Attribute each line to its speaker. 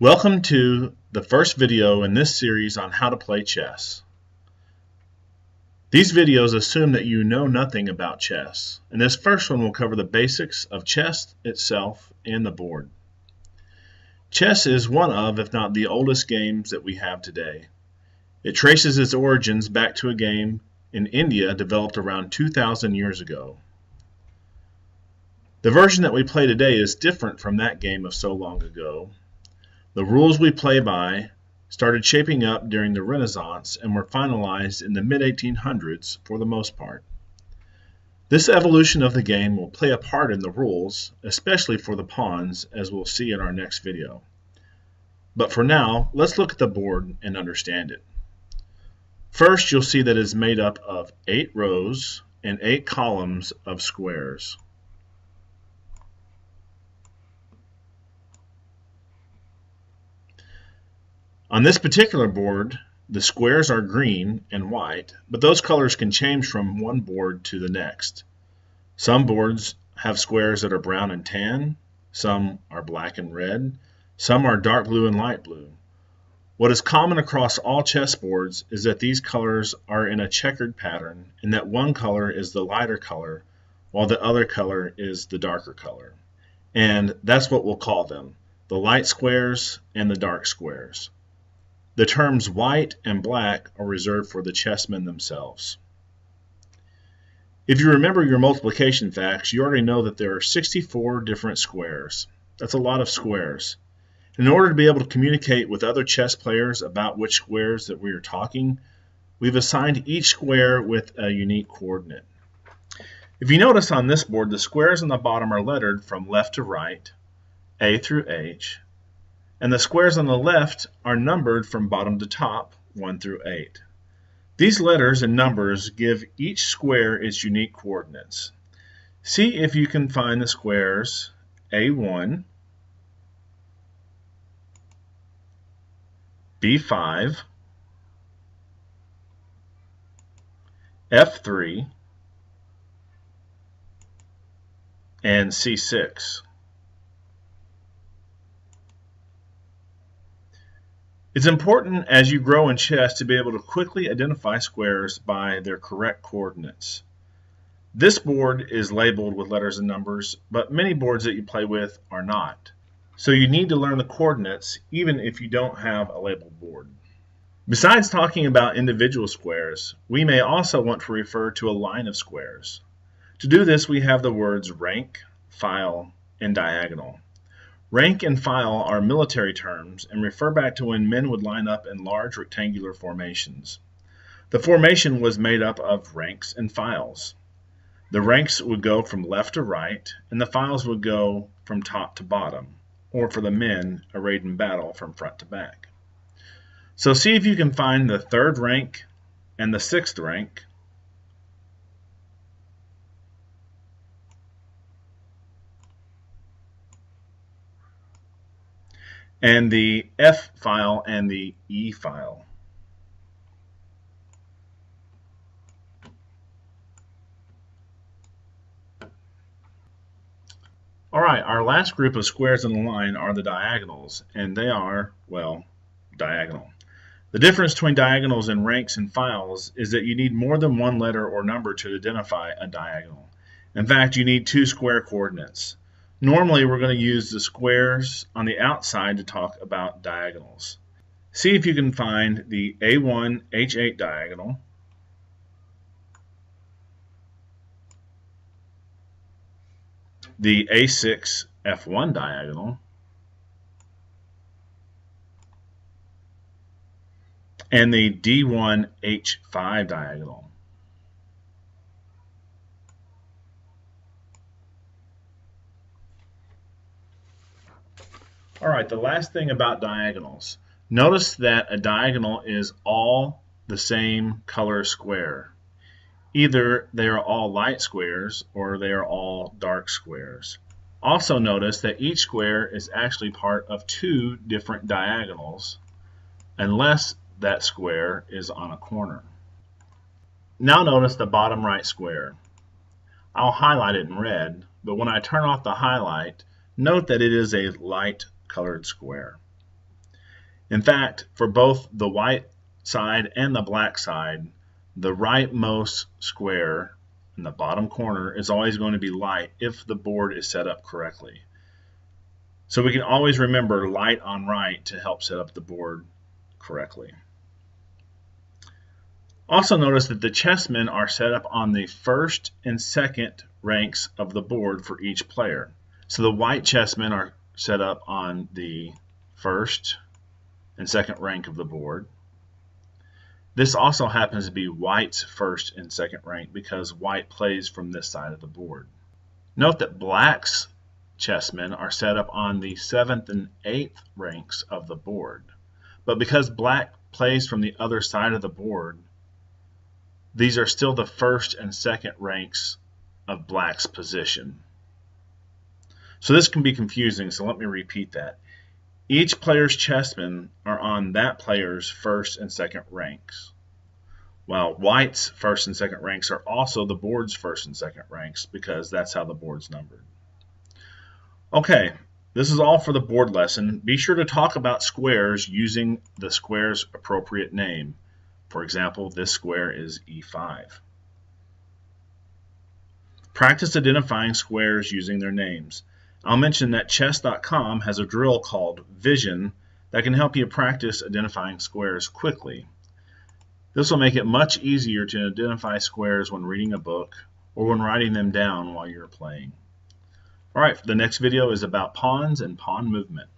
Speaker 1: Welcome to the first video in this series on how to play chess. These videos assume that you know nothing about chess, and this first one will cover the basics of chess itself and the board. Chess is one of, if not the oldest games that we have today. It traces its origins back to a game in India developed around 2,000 years ago. The version that we play today is different from that game of so long ago. The rules we play by started shaping up during the Renaissance and were finalized in the mid-1800s for the most part. This evolution of the game will play a part in the rules, especially for the pawns, as we'll see in our next video. But for now, let's look at the board and understand it. First, you'll see that it is made up of 8 rows and 8 columns of squares. On this particular board, the squares are green and white, but those colors can change from one board to the next. Some boards have squares that are brown and tan, some are black and red, some are dark blue and light blue. What is common across all chess boards is that these colors are in a checkered pattern and that one color is the lighter color while the other color is the darker color. And that's what we'll call them, the light squares and the dark squares. The terms white and black are reserved for the chessmen themselves. If you remember your multiplication facts, you already know that there are 64 different squares. That's a lot of squares. In order to be able to communicate with other chess players about which squares that we are talking, we've assigned each square with a unique coordinate. If you notice on this board, the squares on the bottom are lettered from left to right, A through H, and the squares on the left are numbered from bottom to top, 1 through 8. These letters and numbers give each square its unique coordinates. See if you can find the squares A1, B5, F3, and C6. It's important as you grow in chess to be able to quickly identify squares by their correct coordinates. This board is labeled with letters and numbers, but many boards that you play with are not. So you need to learn the coordinates even if you don't have a labeled board. Besides talking about individual squares, we may also want to refer to a line of squares. To do this, we have the words rank, file, and diagonal. Rank and file are military terms and refer back to when men would line up in large rectangular formations. The formation was made up of ranks and files. The ranks would go from left to right, and the files would go from top to bottom, or for the men arrayed in battle from front to back. So see if you can find the 3rd rank and the 6th rank, and the F file and the E file. Alright, our last group of squares in the line are the diagonals, and they are, well, diagonal. The difference between diagonals and ranks and files is that you need more than one letter or number to identify a diagonal. In fact, you need 2 square coordinates. Normally, we're going to use the squares on the outside to talk about diagonals. See if you can find the A1 H8 diagonal, the A6 F1 diagonal, and the D1 H5 diagonal. Alright, the last thing about diagonals. Notice that a diagonal is all the same color square. Either they are all light squares or they are all dark squares. Also notice that each square is actually part of 2 different diagonals unless that square is on a corner. Now notice the bottom right square. I'll highlight it in red, but when I turn off the highlight, note that it is a light colored square. In fact, for both the white side and the black side, the rightmost square in the bottom corner is always going to be light if the board is set up correctly. So we can always remember light on right to help set up the board correctly. Also notice that the chessmen are set up on the first and second ranks of the board for each player. So the white chessmen are set up on the first and second rank of the board. This also happens to be white's first and second rank because white plays from this side of the board. Note that black's chessmen are set up on the 7th and 8th ranks of the board. But because black plays from the other side of the board, these are still the first and second ranks of black's position. So this can be confusing, so let me repeat that. Each player's chessmen are on that player's first and second ranks, while white's first and second ranks are also the board's first and second ranks because that's how the board's numbered. Okay, this is all for the board lesson. Be sure to talk about squares using the square's appropriate name. For example, this square is E5. Practice identifying squares using their names. I'll mention that chess.com has a drill called Vision that can help you practice identifying squares quickly. This will make it much easier to identify squares when reading a book or when writing them down while you're playing. Alright, the next video is about pawns and pawn movement.